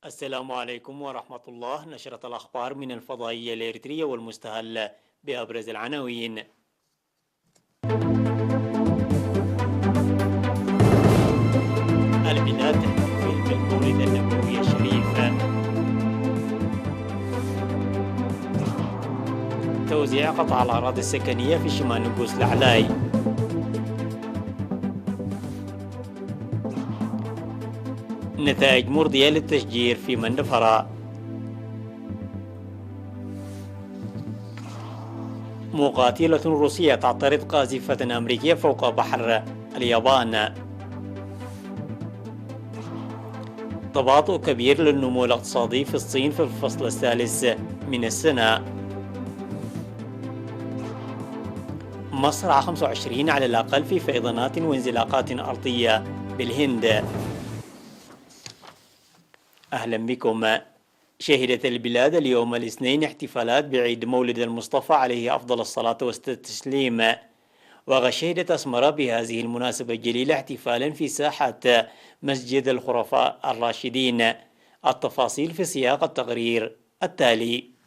السلام عليكم ورحمة الله. نشرة الأخبار من الفضائية الإريترية والمستهل بأبرز العناوين. البلاد تحتفل بالمولد النبوي الشريف. توزيع قطع الأراضي السكنية في شمال نقوس العلاي. نتائج مرضية للتشجير في مندفرة. مقاتلة روسية تعترض قاذفة أمريكية فوق بحر اليابان. تباطؤ كبير للنمو الاقتصادي في الصين في الفصل الثالث من السنة. مصر 25 على الأقل في فيضانات وانزلاقات أرضية بالهند. أهلا بكم. شهدت البلاد اليوم الاثنين احتفالات بعيد مولد المصطفى عليه أفضل الصلاة والتسليم، وشهدت أسمرة بهذه المناسبة الجليلة احتفالا في ساحة مسجد الخلفاء الراشدين. التفاصيل في سياق التقرير التالي.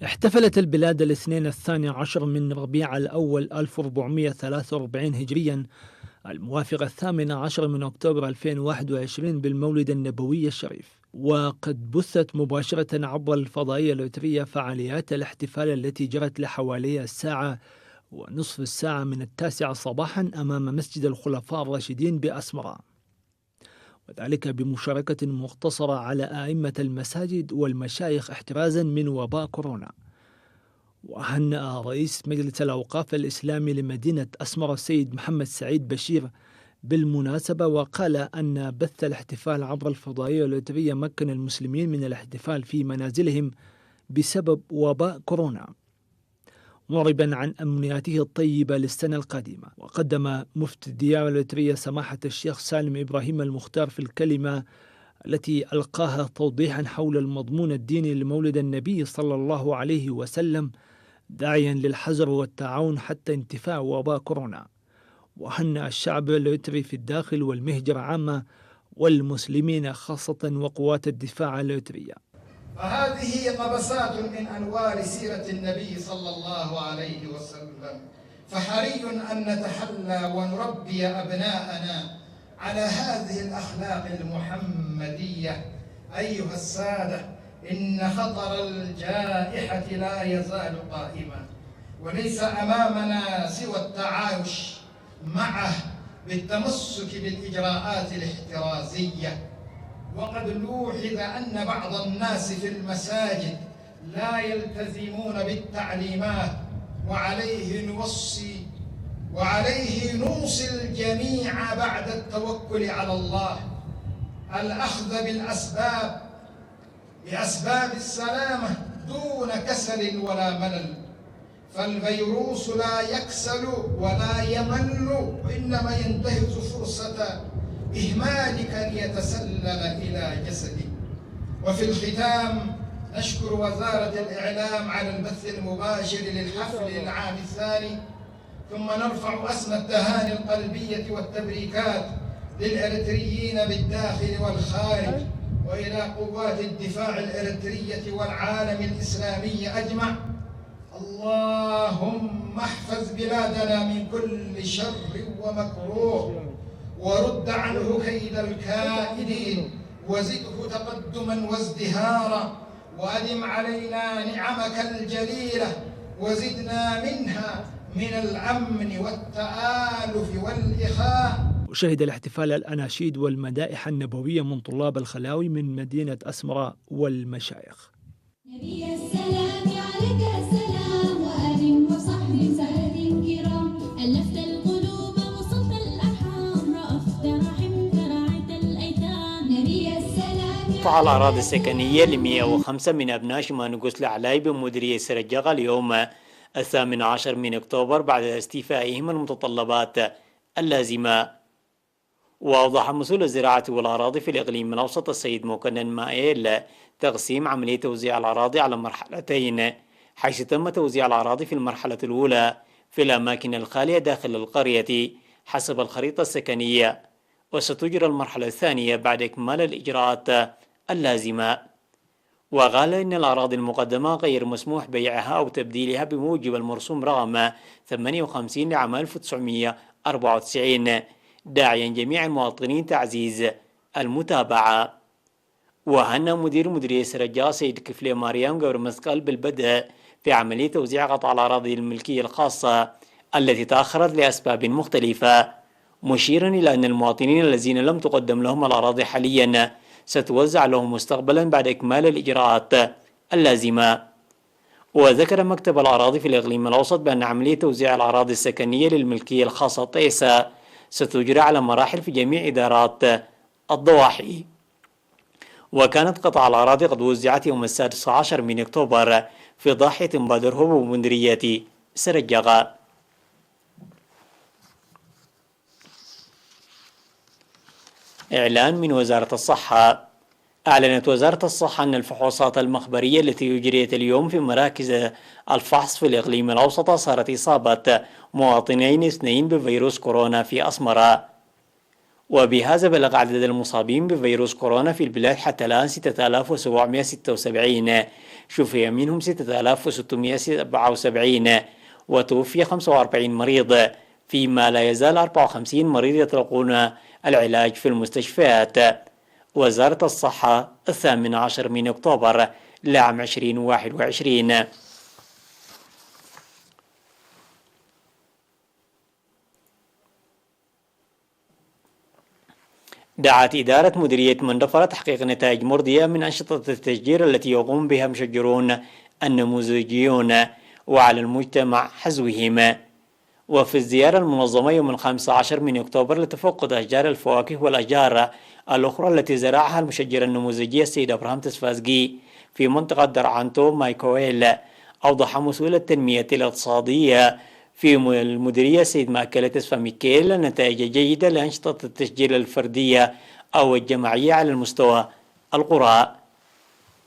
احتفلت البلاد الاثنين 12 من ربيع الأول 1443 هجريا الموافق 18 من أكتوبر 2021 بالمولد النبوي الشريف. وقد بثت مباشرة عبر الفضائية الإريترية فعاليات الاحتفال التي جرت لحوالي الساعة ونصف الساعة من 9 صباحا أمام مسجد الخلفاء الراشدين بأسمرة، وذلك بمشاركة مختصرة على أئمة المساجد والمشايخ احترازا من وباء كورونا. وهنأ رئيس مجلس الأوقاف الإسلامي لمدينة أسمرة السيد محمد سعيد بشير بالمناسبة، وقال أن بث الاحتفال عبر الفضائية الإريترية مكن المسلمين من الاحتفال في منازلهم بسبب وباء كورونا، معربا عن أمنياته الطيبة للسنة القادمة. وقدم مفتي الديار الإريترية سماحة الشيخ سالم إبراهيم المختار في الكلمة التي ألقاها توضيحا حول المضمون الديني لمولد النبي صلى الله عليه وسلم، داعيا للحذر والتعاون حتى انتفاء وباء كورونا. وهنأ الشعب الإريتري في الداخل والمهجر عامة والمسلمين خاصة وقوات الدفاع الإريترية. فهذه قبسات من أنوار سيرة النبي صلى الله عليه وسلم، فحري أن نتحلى ونربي أبناءنا على هذه الأخلاق المحمدية. أيها السادة، إن خطر الجائحة لا يزال قائما، وليس أمامنا سوى التعايش معه بالتمسك بالإجراءات الاحترازية. وقد لوحظ أن بعض الناس في المساجد لا يلتزمون بالتعليمات، وعليه نوصي الجميع بعد التوكل على الله الأخذ بأسباب السلامة دون كسل ولا ملل، فالفيروس لا يكسل ولا يمل، وإنما ينتهز فرصة إهمالك ليتسلل إلى جسدك. وفي الختام نشكر وزارة الإعلام على البث المباشر للحفل العام الثاني، ثم نرفع أسمى التهاني القلبية والتبريكات للإريتريين بالداخل والخارج، وإلى قوات الدفاع الإريترية والعالم الإسلامي أجمع. اللهم احفظ بلادنا من كل شر ومكروه، ورد عنه كيد الكائدين، وزده تقدما وازدهارا، وأدم علينا نعمك الجليلة، وزدنا منها من الأمن والتآلف والإخاء. وشهد الاحتفال الأناشيد والمدائح النبوية من طلاب الخلاوي من مدينة أسمرة والمشايخ. نبي السلام عليك السلام، وآل وصحب سادة كرام، ألفت القلوب وصلت الأرحام، رأفت رحمت راعيت الأيتام. نبي السلام قطع الأراضي السكنية ل105 من أبناء شمانوغوس العلاي بمديرية سرجاغا اليوم 18 من أكتوبر بعد استيفائهم المتطلبات اللازمة. وأوضح مسؤول الزراعة والأراضي في الإقليم الأوسط السيد مكنن مائيل تقسيم عملية توزيع الأراضي على مرحلتين، حيث تم توزيع الأراضي في المرحلة الأولى في الأماكن الخالية داخل القرية حسب الخريطة السكنية، وستجرى المرحلة الثانية بعد إكمال الإجراءات اللازمة. وقال إن الأراضي المقدمة غير مسموح بيعها أو تبديلها بموجب المرسوم رقم 58 لعام 1994، داعيا جميع المواطنين تعزيز المتابعة. وهنا مدير مديرية سرجاغا سيد كفلي ماريام قبر مسقال بالبدء في عملية توزيع قطع الأراضي الملكية الخاصة التي تأخرت لأسباب مختلفة، مشيرا إلى أن المواطنين الذين لم تقدم لهم الأراضي حاليا ستوزع لهم مستقبلا بعد إكمال الإجراءات اللازمة. وذكر مكتب الأراضي في الإقليم الأوسط بأن عملية توزيع الأراضي السكنية للملكية الخاصة طيسة ستجرى على مراحل في جميع إدارات الضواحي. وكانت قطع الأراضي قد وزعت يوم 16 من أكتوبر في ضاحية بادرهوب ومديرية سرجاغا. إعلان من وزارة الصحة. أعلنت وزارة الصحة أن الفحوصات المخبرية التي أجريت اليوم في مراكز الفحص في الإقليم الأوسط صارت إصابة مواطنين 2 بفيروس كورونا في أسمرة، وبهذا بلغ عدد المصابين بفيروس كورونا في البلاد حتى الآن 6776، شفي منهم 6677 وتوفي 45 مريض، فيما لا يزال 54 مريض يتلقون العلاج في المستشفيات. وزارة الصحة 18 من أكتوبر لعام 2021. دعت إدارة مديرية مندفرة تحقيق نتائج مرضية من أنشطة التشجير التي يقوم بها مشجرون النموذجيون، وعلى المجتمع حزوهم. وفي الزيارة المنظمة يوم 15 من أكتوبر لتفقد أشجار الفواكه والأشجار الأخرى التي زرعها المشجر النموذجي السيد أبراهام تسفازقي في منطقة درعانتو مايكويل، أوضح مسؤول التنمية الاقتصادية في المديرية السيد ماكلة تسفا ميكيل النتائج جيدة لأنشطة التشجير الفردية أو الجماعية على المستوى القرى.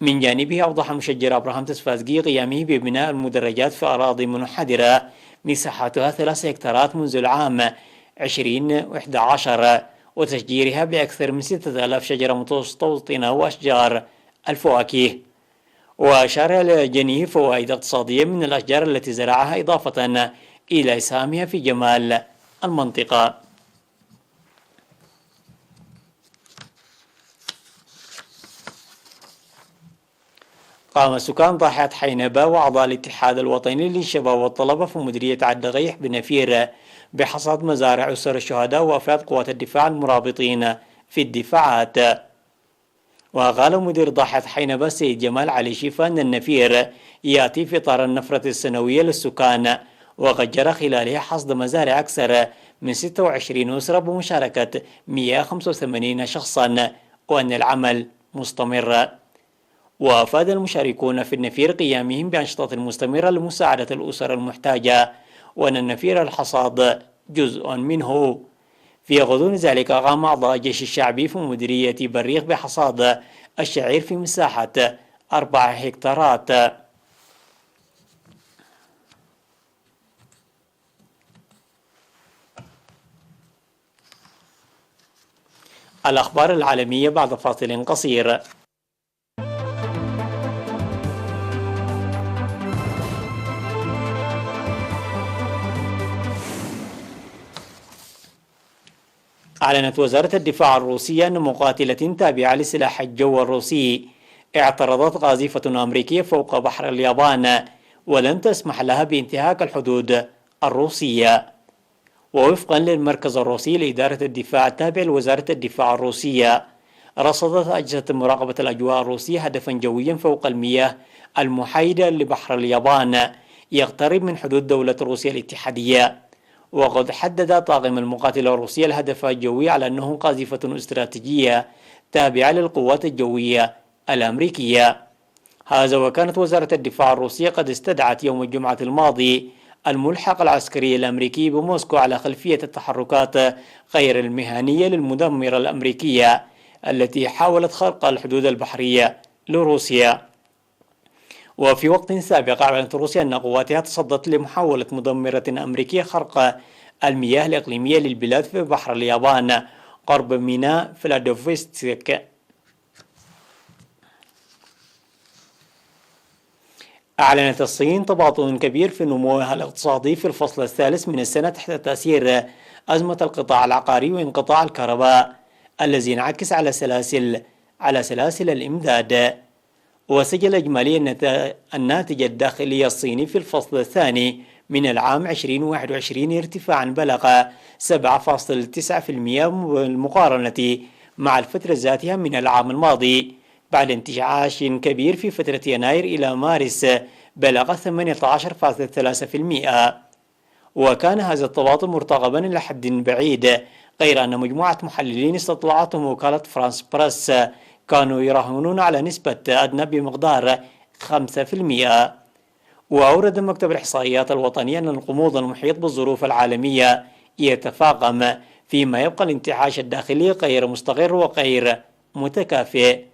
من جانبه أوضح المشجر أبراهام تسفازقي قيامه ببناء المدرجات في أراضي منحدرة مساحتها 3 هكتارات منذ العام 2011 وتشجيرها بأكثر من 6000 شجرة متوسطنة وأشجار الفواكه. وأشار إلى جنيه فوائد اقتصادية من الأشجار التي زرعها إضافة إلى إسهامها في جمال المنطقة. قام سكان ضاحية حينبا وأعضاء الاتحاد الوطني للشباب والطلبة في مديرية عدغيح بنفير بحصاد مزارع أسر الشهداء وأفراد قوات الدفاع المرابطين في الدفاعات. وقال مدير ضاحية حينبا السيد جمال علي شيفا أن النفير يأتي في إطار النفرة السنوية للسكان، وقد جرى خلالها حصد مزارع أكثر من 26 أسرة بمشاركة 185 شخصا، وأن العمل مستمر. وأفاد المشاركون في النفير قيامهم بأنشطة مستمرة لمساعدة الأسر المحتاجة، وأن النفير الحصاد جزء منه. في غضون ذلك قام أعضاء الجيش الشعبي في مديرية بريق بحصاد الشعير في مساحة 4 هكتارات. الأخبار العالمية بعد فاصل قصير. أعلنت وزارة الدفاع الروسية أن مقاتلة تابعة لسلاح الجو الروسي اعترضت قاذفة أمريكية فوق بحر اليابان ولن تسمح لها بانتهاك الحدود الروسية. ووفقا للمركز الروسي لإدارة الدفاع التابع لوزارة الدفاع الروسية، رصدت أجهزة مراقبة الأجواء الروسية هدفا جويا فوق المياه المحايدة لبحر اليابان يقترب من حدود دولة روسيا الاتحادية. وقد حدد طاقم المقاتلة الروسية الهدف الجوي على أنه قاذفة استراتيجية تابعة للقوات الجوية الأمريكية. هذا وكانت وزارة الدفاع الروسية قد استدعت يوم الجمعة الماضي الملحق العسكري الأمريكي بموسكو على خلفية التحركات غير المهنية للمدمرة الأمريكية التي حاولت خرق الحدود البحرية لروسيا. وفي وقت سابق أعلنت روسيا أن قواتها تصدت لمحاولة مدمرة أمريكية خرق المياه الإقليمية للبلاد في بحر اليابان قرب ميناء فلادوفستك. أعلنت الصين تباطؤ كبير في نموها الاقتصادي في الفصل الثالث من السنة تحت تأثير أزمة القطاع العقاري وانقطاع الكهرباء الذي انعكس على سلاسل الإمداد. وسجل إجمالي الناتج الداخلي الصيني في الفصل الثاني من العام 2021 ارتفاعا بلغ 7.9% بالمقارنة مع الفترة ذاتها من العام الماضي، بعد انتعاش كبير في فترة يناير إلى مارس بلغ 18.3%. وكان هذا التباطؤ مرتقبا إلى حد بعيد، غير أن مجموعة محللين استطلعتهم وكالة فرانس بريس كانوا يراهنون على نسبة أدنى بمقدار 5%. وأورد مكتب الإحصائيات الوطني أن الغموض المحيط بالظروف العالمية يتفاقم، فيما يبقى الانتعاش الداخلي غير مستقر وغير متكافئ.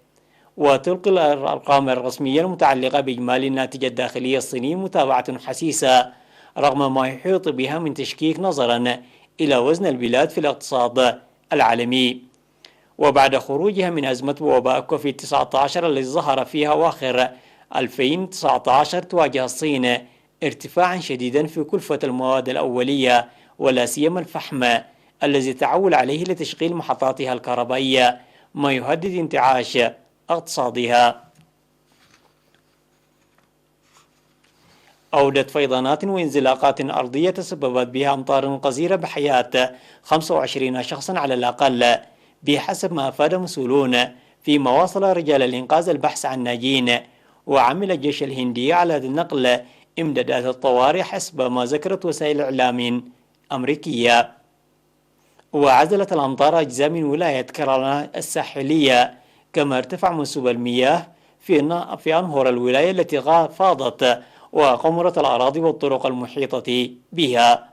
وتلقي الأرقام الرسمية المتعلقة بإجمالي الناتج الداخلي الصيني متابعة حسيسة رغم ما يحيط بها من تشكيك نظرا إلى وزن البلاد في الاقتصاد العالمي. وبعد خروجها من أزمة وباء كوفيد 19 التي ظهر فيها أواخر 2019 تواجه الصين ارتفاعا شديدا في كلفة المواد الأولية ولا سيما الفحم الذي تعول عليه لتشغيل محطاتها الكهربائية، ما يهدد انتعاش اقتصادها. أودت فيضانات وانزلاقات أرضية تسببت بها أمطار غزيرة بحياة 25 شخصا على الأقل بحسب ما أفاد مسؤولون، فيما واصل رجال الإنقاذ البحث عن ناجين. وعمل الجيش الهندي على نقل إمدادات الطوارئ حسب ما ذكرت وسائل إعلام أمريكية. وعزلت الأمطار أجزاء من ولاية كيرالا الساحلية، كما ارتفع منسوب المياه في أنهر الولاية التي فاضت وقمرت الأراضي والطرق المحيطة بها.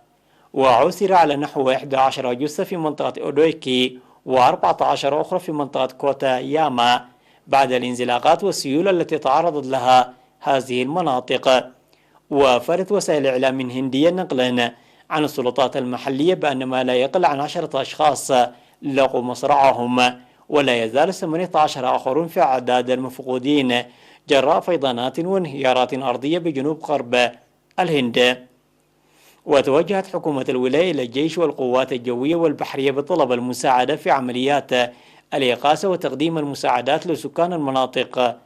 وعثر على نحو 11 جثة في منطقة أودويكي و14 أخرى في منطقة كوتا ياما بعد الانزلاقات والسيول التي تعرضت لها هذه المناطق. وأفادت وسائل إعلام هندية نقلا عن السلطات المحلية بأن ما لا يقل عن 10 أشخاص لقوا مصرعهم، ولا يزال 18 آخرون في أعداد المفقودين جراء فيضانات وانهيارات أرضية بجنوب غرب الهند. وتوجهت حكومة الولاية إلى الجيش والقوات الجوية والبحرية بطلب المساعدة في عمليات الإغاثة وتقديم المساعدات لسكان المناطق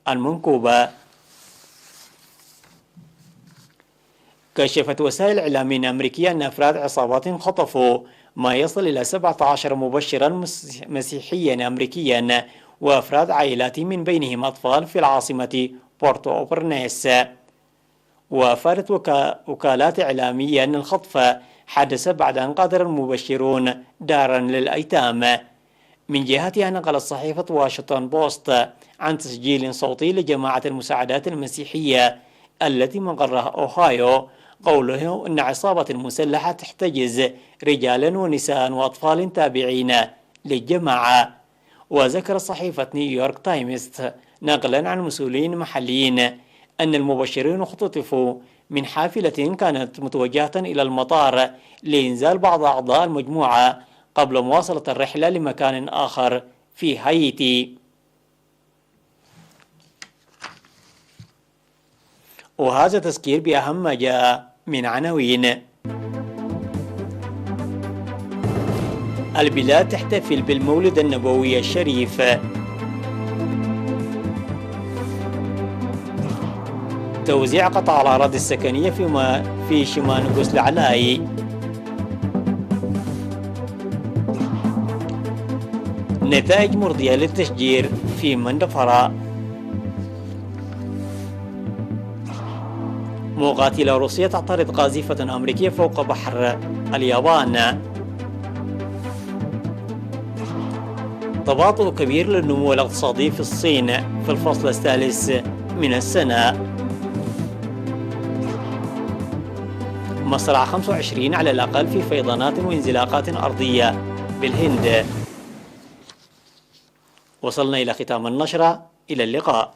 المنكوبة. كشفت وسائل إعلام أمريكية أن أفراد عصابات خطفوا ما يصل إلى 17 مبشرا مسيحيا أمريكيا وأفراد عائلاتهم من بينهم أطفال في العاصمة بورتو أوبرنيس. وأفادت وكالات إعلامية أن الخطف حدث بعد أن قادر المبشرون دارا للأيتام. من جهتها نقلت صحيفة واشنطن بوست عن تسجيل صوتي لجماعة المساعدات المسيحية التي مقرها أوهايو قوله أن عصابة مسلحة تحتجز رجالا ونساء وأطفال تابعين للجماعة. وذكر صحيفة نيويورك تايمز نقلا عن مسؤولين محليين أن المبشرين اختطفوا من حافلة كانت متوجهة إلى المطار لإنزال بعض أعضاء المجموعة قبل مواصلة الرحلة لمكان آخر في هايتي. وهذا تذكير بأهم ما جاء من عناوين. البلاد تحتفل بالمولد النبوي الشريف. توزيع قطع الأراضي السكنية في شمال غوس العلاي. نتائج مرضية للتشجير في مندفرة. مقاتلة روسية تعترض قاذفة أمريكية فوق بحر اليابان. تباطؤ كبير للنمو الاقتصادي في الصين في الفصل الثالث من السنة. مصرع 25 على الأقل في فيضانات وانزلاقات أرضية بالهند. وصلنا إلى ختام النشرة، إلى اللقاء.